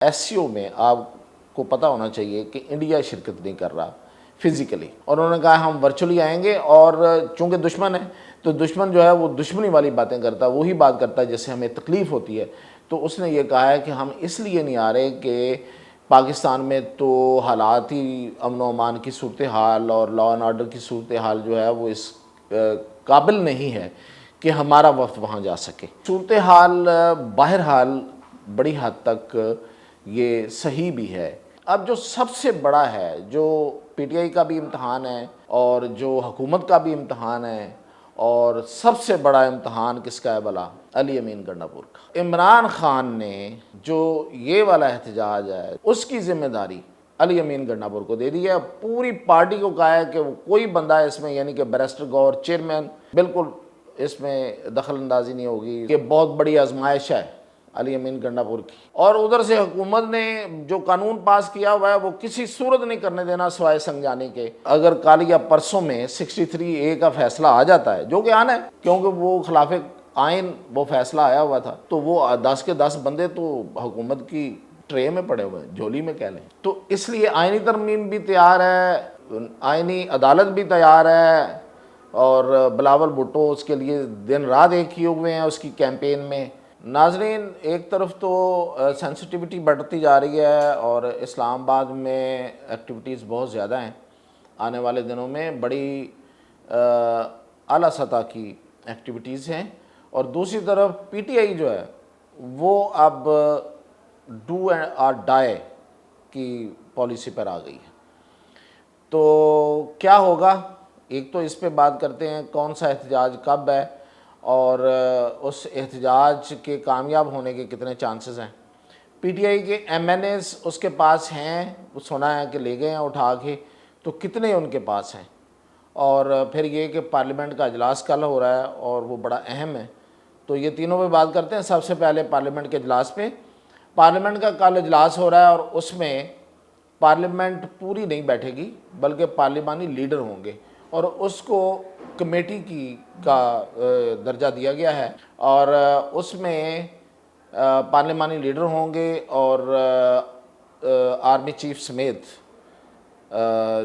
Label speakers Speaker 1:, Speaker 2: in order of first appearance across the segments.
Speaker 1: S C او میں آپ کو پتہ ہونا چاہیے کہ انڈیا شرکت نہیں کر رہا فزیکلی، اور انہوں نے کہا ہم ورچولی آئیں گے، اور چونکہ دشمن ہے تو دشمن جو ہے وہ دشمنی والی باتیں کرتا ہے، وہی بات کرتا ہے جس سے ہمیں تکلیف ہوتی ہے۔ تو اس نے یہ کہا ہے کہ ہم اس لیے نہیں آ رہے کہ پاکستان میں تو حالات ہی امن و امان کی صورتحال اور لا اینڈ آرڈر کی صورتحال جو ہے وہ اس قابل نہیں ہے کہ ہمارا وفد وہاں جا سکے۔ صورتحال بہرحال بڑی حد تک یہ صحیح بھی ہے۔ اب جو سب سے بڑا ہے، جو پی ٹی آئی کا بھی امتحان ہے اور جو حکومت کا بھی امتحان ہے، اور سب سے بڑا امتحان کس کا ہے بھلا؟ علی امین گنڈا پور کا۔ عمران خان نے جو یہ والا احتجاج ہے اس کی ذمہ داری علی امین گنڈا پور کو دے دی ہے۔ پوری پارٹی کو کہا ہے کہ کوئی بندہ اس میں، یعنی کہ بیرسٹر گور چیئرمین، بالکل اس میں دخل اندازی نہیں ہوگی۔ یہ بہت بڑی آزمائش ہے علی امین گنڈا پور کی، اور ادھر سے حکومت نے جو قانون پاس کیا ہوا ہے وہ کسی صورت نہیں کرنے دینا سوائے سنجانی کے۔ اگر کل یا پرسوں میں 63A کا فیصلہ آ جاتا ہے، جو کہ آنا ہے کیونکہ وہ خلاف آئین وہ فیصلہ آیا ہوا تھا، تو وہ 10 کے 10 بندے تو حکومت کی ٹرے میں پڑے ہوئے ہیں، جھولی میں کہہ لیں۔ تو اس لیے آئینی ترمیم بھی تیار ہے، آئینی عدالت بھی تیار ہے، اور بلاول بھٹو اس کے لیے دن رات ایک کیے ہوئے ہیں اس کی کیمپین میں۔ ناظرین، ایک طرف تو سینسٹیوٹی بڑھتی جا رہی ہے اور اسلام آباد میں ایکٹیویٹیز بہت زیادہ ہیں، آنے والے دنوں میں بڑی اعلیٰ سطح کی ایکٹیویٹیز ہیں، اور دوسری طرف پی ٹی آئی جو ہے وہ اب ڈو اور ڈائی کی پالیسی پر آ گئی ہے۔ تو کیا ہوگا؟ ایک تو اس پہ بات کرتے ہیں کون سا احتجاج کب ہے، اور اس احتجاج کے کامیاب ہونے کے کتنے چانسز ہیں۔ پی ٹی آئی کے ایم این ایز اس کے پاس ہیں، سنا ہے کہ لے گئے ہیں اٹھا کے، تو کتنے ان کے پاس ہیں؟ اور پھر یہ کہ پارلیمنٹ کا اجلاس کل ہو رہا ہے اور وہ بڑا اہم ہے، تو یہ تینوں پہ بات کرتے ہیں۔ سب سے پہلے پارلیمنٹ کے اجلاس پہ، پارلیمنٹ کا کل اجلاس ہو رہا ہے، اور اس میں پارلیمنٹ پوری نہیں بیٹھے گی بلکہ پارلیمانی لیڈر ہوں گے، اور اس کو کمیٹی کا درجہ دیا گیا ہے، اور اس میں پارلیمانی لیڈر ہوں گے، اور آرمی چیف سمیت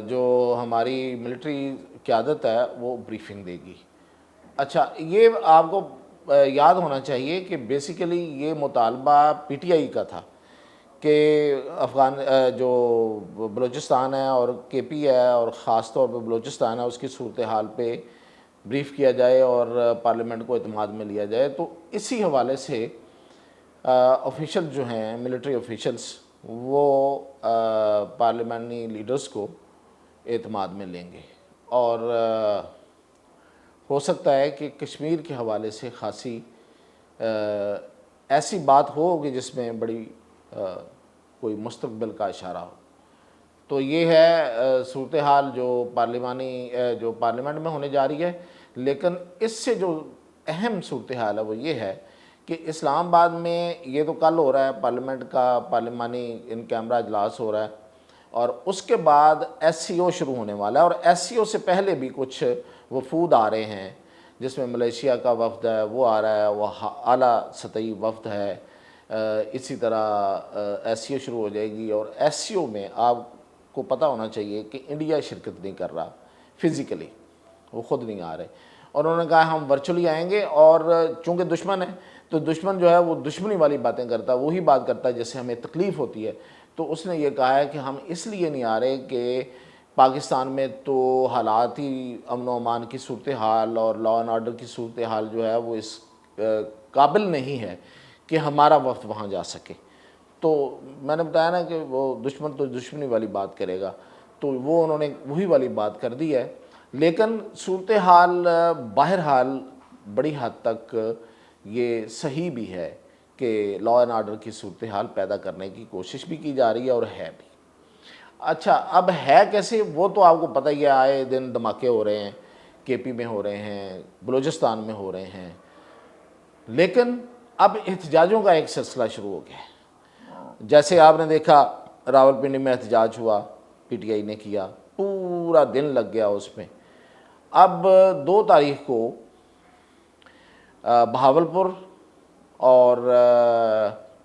Speaker 1: جو ہماری ملٹری قیادت ہے وہ بریفنگ دے گی۔ اچھا، یہ آپ کو یاد ہونا چاہیے کہ بیسیکلی یہ مطالبہ پی ٹی آئی کا تھا کہ جو بلوچستان ہے اور کے پی ہے، اور خاص طور پہ بلوچستان ہے، اس کی صورتحال پہ بریف کیا جائے اور پارلیمنٹ کو اعتماد میں لیا جائے۔ تو اسی حوالے سے آفیشل جو ہیں، ملٹری آفیشلز، وہ پارلیمانی لیڈرز کو اعتماد میں لیں گے، اور ہو سکتا ہے کہ کشمیر کے حوالے سے خاصی ایسی بات ہوگی جس میں بڑی کوئی مستقبل کا اشارہ ہو۔ تو یہ ہے صورتحال جو پارلیمنٹ میں ہونے جا رہی ہے۔ لیکن اس سے جو اہم صورتحال ہے وہ یہ ہے کہ اسلام آباد میں یہ تو کل ہو رہا ہے، پارلیمنٹ کا پارلیمانی ان کیمرہ اجلاس ہو رہا ہے، اور اس کے بعد ایس سی او شروع ہونے والا ہے، اور ایس سی او سے پہلے بھی کچھ وفود آ رہے ہیں، جس میں ملیشیا کا وفد ہے وہ آ رہا ہے، وہ اعلیٰ سطحی وفد ہے۔ اسی طرح ایس سی او شروع ہو جائے گی، اور ایس سی او میں آپ کو پتہ ہونا چاہیے کہ انڈیا شرکت نہیں کر رہا فزیکلی، وہ خود نہیں آ رہے، اور انہوں نے کہا ہم ورچولی آئیں گے، اور چونکہ دشمن ہے تو دشمن جو ہے وہ دشمنی والی باتیں کرتا ہے، وہی بات کرتا ہے جس سے ہمیں تکلیف ہوتی ہے۔ تو اس نے یہ کہا ہے کہ ہم اس لیے نہیں آ رہے کہ پاکستان میں تو حالات ہی امن و امان کی صورتحال اور لا اینڈ آرڈر کی صورتحال جو ہے وہ اس قابل نہیں ہے کہ ہمارا وفد وہاں جا سکے۔ تو میں نے بتایا نا کہ وہ دشمن تو دشمنی والی بات کرے گا، تو وہ انہوں نے وہی والی بات کر دی ہے۔ لیکن صورتحال بہرحال بڑی حد تک یہ صحیح بھی ہے کہ لا اینڈ آرڈر کی صورتحال پیدا کرنے کی کوشش بھی کی جا رہی ہے، اور ہے بھی۔ اچھا، اب ہے کیسے؟ وہ تو آپ کو پتہ ہی ہے، آئے دن دھماکے ہو رہے ہیں، کے پی میں ہو رہے ہیں، بلوچستان میں ہو رہے ہیں، لیکن اب احتجاجوں کا ایک سلسلہ شروع ہو گیا ہے۔ جیسے آپ نے دیکھا راولپنڈی میں احتجاج ہوا، پی ٹی آئی نے کیا، پورا دن لگ گیا اس میں۔ اب 2 تاریخ کو بہاولپور اور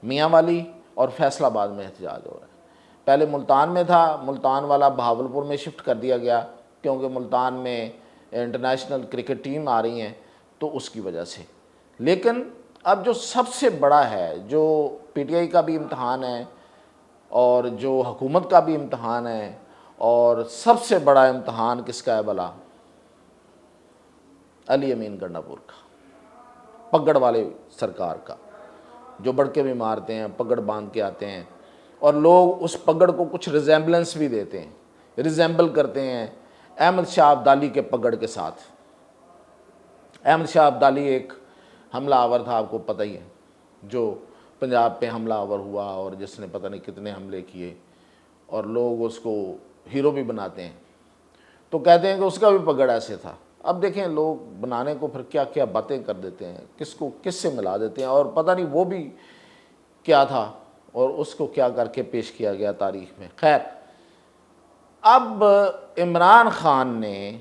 Speaker 1: میاں والی اور فیصل آباد میں احتجاج ہو رہا ہے. پہلے ملتان میں تھا، ملتان والا بہاولپور میں شفٹ کر دیا گیا کیونکہ ملتان میں انٹرنیشنل کرکٹ ٹیم آ رہی ہیں تو اس کی وجہ سے. لیکن اب جو سب سے بڑا ہے، جو پی ٹی آئی کا بھی امتحان ہے اور جو حکومت کا بھی امتحان ہے، اور سب سے بڑا امتحان کس کا ہے بھلا؟ علی امین گنڈا پور کا، پگڑ والے سرکار کا، جو بڑکے بھی مارتے ہیں، پگڑ باندھ کے آتے ہیں اور لوگ اس پگڑ کو کچھ ریزیمبلنس بھی دیتے ہیں، ریزیمبل کرتے ہیں احمد شاہ ابدالی کے پگڑ کے ساتھ. احمد شاہ ابدالی ایک حملہ آور تھا، آپ کو پتہ ہی ہے، جو پنجاب پہ حملہ آور ہوا اور جس نے پتہ نہیں کتنے حملے کیے، اور لوگ اس کو ہیرو بھی بناتے ہیں. تو کہتے ہیں کہ اس کا بھی پگڑ ایسے تھا. اب دیکھیں لوگ بنانے کو پھر کیا کیا باتیں کر دیتے ہیں، کس کو کس سے ملا دیتے ہیں، اور پتہ نہیں وہ بھی کیا تھا اور اس کو کیا کر کے پیش کیا گیا تاریخ میں. خیر، اب عمران خان نے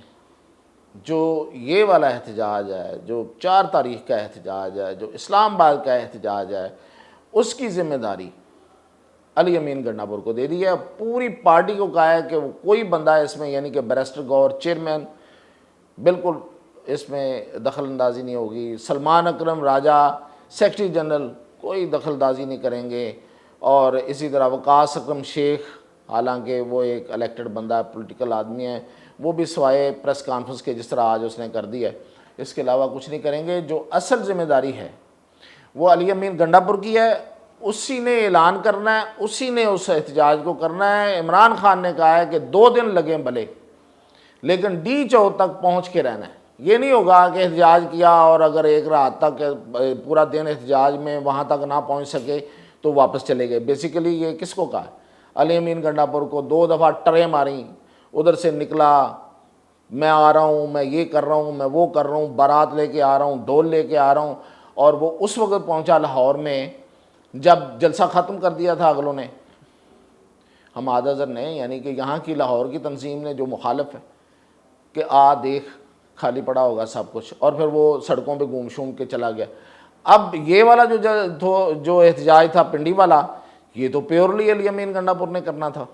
Speaker 1: جو یہ والا احتجاج ہے، جو 4 تاریخ کا احتجاج ہے، جو اسلام آباد کا احتجاج ہے، اس کی ذمہ داری علی امین گنڈا پور کو دے دی ہے. پوری پارٹی کو کہا ہے کہ وہ کوئی بندہ اس میں، یعنی کہ بیرسٹر گور چیئرمین، بالکل اس میں دخل اندازی نہیں ہوگی. سلمان اکرم راجہ سیکرٹری جنرل کوئی دخل اندازی نہیں کریں گے. اور اسی طرح وقاص اکرم شیخ، حالانکہ وہ ایک الیکٹڈ بندہ ہے، پولیٹیکل آدمی ہے، وہ بھی سوائے پریس کانفرنس کے جس طرح آج اس نے کر دی ہے، اس کے علاوہ کچھ نہیں کریں گے. جو اصل ذمہ داری ہے وہ علی امین گنڈا پور کی ہے. اسی نے اعلان کرنا ہے، اسی نے اس احتجاج کو کرنا ہے. عمران خان نے کہا ہے کہ 2 دن لگیں بھلے، لیکن ڈی چوک تک پہنچ کے رہنا ہے. یہ نہیں ہوگا کہ احتجاج کیا اور اگر ایک رات تک پورا دن احتجاج میں وہاں تک نہ پہنچ سکے تو واپس چلے گئے. بیسیکلی یہ کس کو کہا ہے؟ علی امین گنڈا پور کو 2 دفعہ ٹریں ماریں، ادھر سے نکلا، میں آ رہا ہوں، میں یہ کر رہا ہوں، میں وہ کر رہا ہوں، بارات لے کے آ رہا ہوں، ڈھول لے کے آ رہا ہوں. اور وہ اس وقت پہنچا لاہور میں جب جلسہ ختم کر دیا تھا اگلوں نے، حماد اظہر نے، یعنی کہ یہاں کی لاہور کی تنظیم نے جو مخالف ہے، کہ دیکھ خالی پڑا ہوگا سب کچھ، اور پھر وہ سڑکوں پہ گھوم شوم کے چلا گیا. اب یہ والا جو احتجاج تھا پنڈی والا، یہ تو پیورلی علی امین گنڈا پور نے کرنا تھا.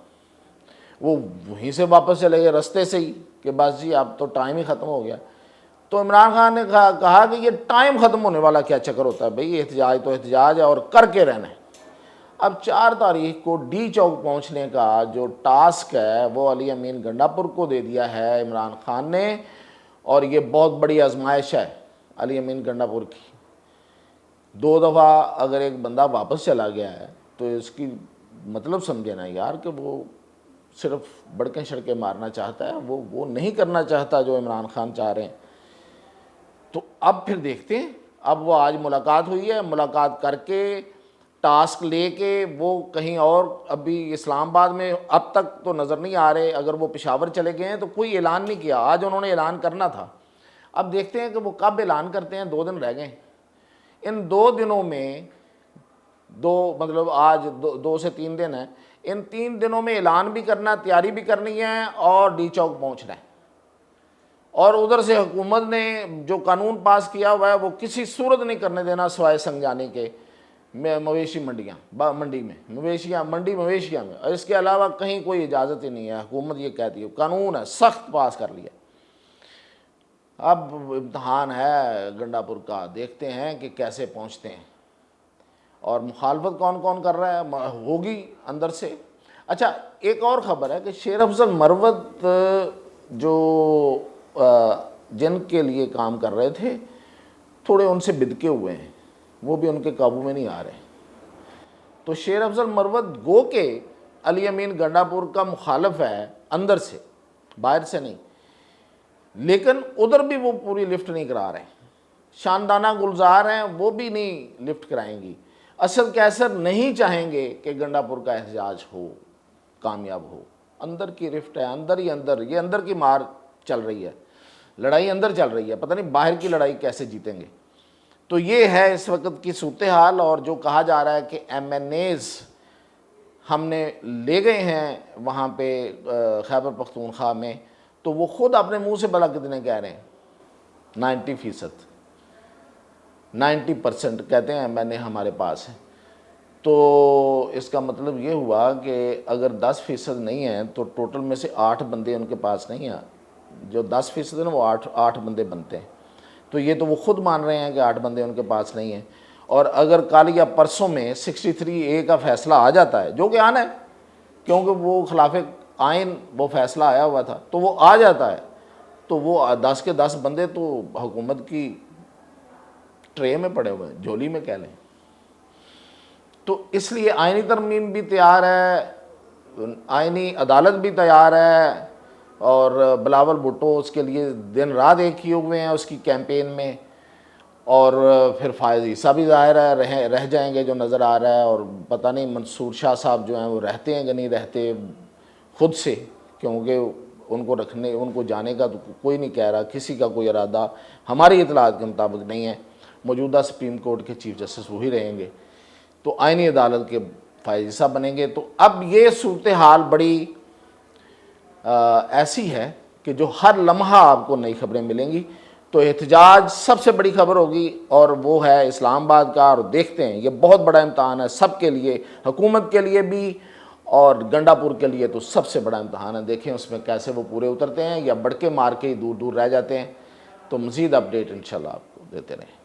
Speaker 1: وہ وہیں سے واپس چلے گئے رستے سے ہی کہ بس جی اب تو ٹائم ہی ختم ہو گیا. تو عمران خان نے کہا کہ یہ ٹائم ختم ہونے والا کیا چکر ہوتا ہے بھئی، احتجاج تو احتجاج ہے اور کر کے رہنا ہے. اب 4 تاریخ کو ڈی چوک پہنچنے کا جو ٹاسک ہے وہ علی امین گنڈا پور کو دے دیا ہے عمران خان نے، اور یہ بہت بڑی آزمائش ہے علی امین گنڈا پور کی. 2 دفعہ اگر ایک بندہ واپس چلا گیا ہے تو اس کی مطلب سمجھے نا یار کہ وہ صرف بڑکیں شڑکیں مارنا چاہتا ہے، وہ نہیں کرنا چاہتا جو عمران خان چاہ رہے ہیں. تو اب پھر دیکھتے ہیں. اب وہ آج ملاقات ہوئی ہے، ملاقات کر کے ٹاسک لے کے وہ کہیں اور، ابھی اسلام آباد میں اب تک تو نظر نہیں آ رہے. اگر وہ پشاور چلے گئے ہیں تو کوئی اعلان نہیں کیا. آج انہوں نے اعلان کرنا تھا. اب دیکھتے ہیں کہ وہ کب اعلان کرتے ہیں. 2 دن رہ گئے. ان 2 دنوں میں مطلب آج 2 سے 3 دن ہیں. ان 3 دنوں میں اعلان بھی کرنا، تیاری بھی کرنی ہے اور ڈی چوک پہنچنا ہے. اور ادھر سے حکومت نے جو قانون پاس کیا ہوا ہے وہ کسی صورت نہیں کرنے دینا سوائے سنجانی کے مویشی منڈی میں، مویشیاں میں، اور اس کے علاوہ کہیں کوئی اجازت ہی نہیں ہے. حکومت یہ کہتی ہے، قانون ہے، سخت پاس کر لیا. اب امتحان ہے گنڈا پور کا، دیکھتے ہیں کہ کیسے پہنچتے ہیں اور مخالفت کون کون کر رہا ہے، ہوگی اندر سے. اچھا، ایک اور خبر ہے کہ شیر افضل مروت جو جن کے لیے کام کر رہے تھے، تھوڑے ان سے بدکے ہوئے ہیں، وہ بھی ان کے قابو میں نہیں آ رہے. تو شیر افضل مروت گو کہ علی امین گنڈا پور کا مخالف ہے اندر سے، باہر سے نہیں، لیکن ادھر بھی وہ پوری لفٹ نہیں کرا رہے. شاندانہ گلزار ہیں، وہ بھی نہیں لفٹ کرائیں گی. اسد کیسر نہیں چاہیں گے کہ گنڈا پور کا احتجاج ہو، کامیاب ہو. اندر کی رفٹ ہے، اندر ہی اندر، یہ اندر کی مار چل رہی ہے، لڑائی اندر چل رہی ہے. پتہ نہیں باہر کی لڑائی کیسے جیتیں گے. تو یہ ہے اس وقت کی صورتحال. اور جو کہا جا رہا ہے کہ ایم این ایز ہم نے لے گئے ہیں وہاں پہ خیبر پختونخوا میں، تو وہ خود اپنے منہ سے بلا کتنے کہہ رہے ہیں؟ 90% کہتے ہیں ایم این اے ہمارے پاس ہے. تو اس کا مطلب یہ ہوا کہ اگر 10% نہیں ہیں تو ٹوٹل میں سے 8 بندے ان کے پاس نہیں ہیں. جو 10% ہیں نا وہ 8 بندے بنتے ہیں. تو یہ تو وہ خود مان رہے ہیں کہ 8 بندے ان کے پاس نہیں ہیں. اور اگر کل یا پرسوں میں 63A کا فیصلہ آ جاتا ہے، جو کہ آنا ہے کیونکہ وہ خلاف آئین وہ فیصلہ آیا ہوا تھا، تو وہ آ جاتا ہے، تو وہ 10 کے 10 بندے تو حکومت کی ٹرے میں پڑے ہوئے ہیں، جھولی میں کہہ لیں. تو اس لیے آئینی ترمیم بھی تیار ہے، آئینی عدالت بھی تیار ہے، اور بلاول بھٹو اس کے لیے دن رات ایک کیے ہوئے ہیں اس کی کیمپین میں. اور پھر فائز عیسیٰ بھی ظاہر ہے رہ جائیں گے جو نظر آ رہا ہے. اور پتہ نہیں منصور شاہ صاحب جو ہیں وہ رہتے ہیں کہ نہیں رہتے خود سے، کیونکہ ان کو جانے کا تو کوئی نہیں کہہ رہا، کسی کا کوئی ارادہ ہماری اطلاعات کے مطابق نہیں ہے. موجودہ سپریم کورٹ کے چیف جسٹس وہی رہیں گے، تو آئینی عدالت کے فائز عیسیٰ بنیں گے. تو اب یہ صورتحال بڑی ایسی ہے کہ جو ہر لمحہ آپ کو نئی خبریں ملیں گی. تو احتجاج سب سے بڑی خبر ہوگی، اور وہ ہے اسلام آباد کا. اور دیکھتے ہیں، یہ بہت بڑا امتحان ہے سب کے لیے، حکومت کے لیے بھی اور گنڈا پور کے لیے تو سب سے بڑا امتحان ہے. دیکھیں اس میں کیسے وہ پورے اترتے ہیں یا بڑکے مار کے ہی دور دور رہ جاتے ہیں. تو مزید اپڈیٹ انشاءاللہ آپ کو دیتے رہیں.